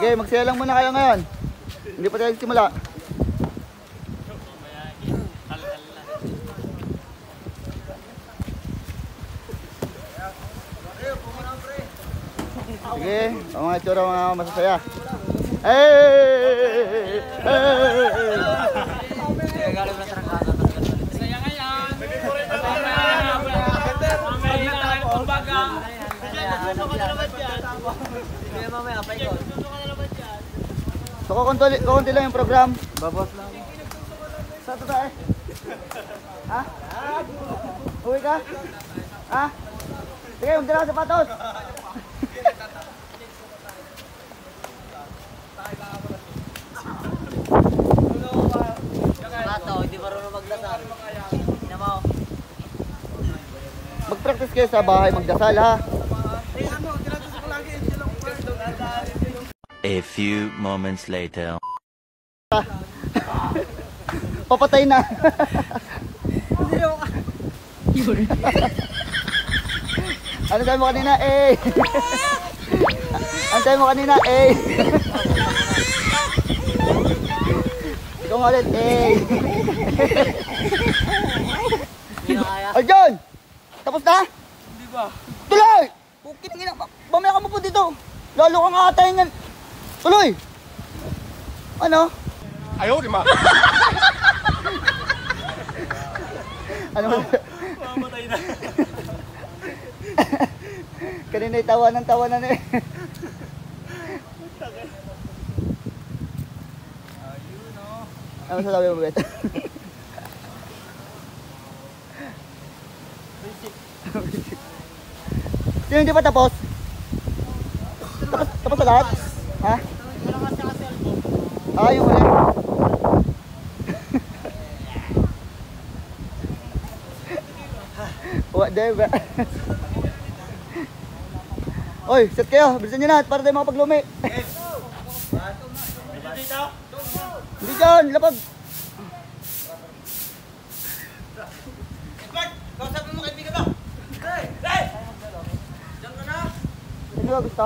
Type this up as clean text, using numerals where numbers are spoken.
Sige, magsaya lang muna kayo ngayon. Hindi pa tayo simula. Sige, ang mga itsura mga masasaya. Hey! Saya ngayon. So kukunti lang yung program. Babos lang. Saan ito tayo? Ha? Uwi ka? Ha? Sige, huwag ka sapatos. Hindi marunong magdasal. Mag-practice kayo sa bahay magdasal ha. A few moments later. Papatay na. Ano sabi mo kanina? Eh. Ano sabi mo kanina? Eh. Ikaw nga ulit. Eh. Arjon! Tapos na? Hindi ba? Tuloy! Pukit nga na. Mamaya ka mo po dito. Lalo kang aatayin nga. Tuloy! Ano? Ayaw, di ma. Ano? Mamatay na. Kanina'y tawanan na eh. Ayun o. Ano sasabi mo, Bet? Sino hindi pa tapos? Tapos sa lahat? Ha? Ah, yung uli. What day ba? Oy, set kayo. Bilisan nyo na para tayo makapaglumi. Hindi dyan, lapag. Kausapin mo kaibigan ba? Hey! Hey! Diyan ka na! Sino ba gusto?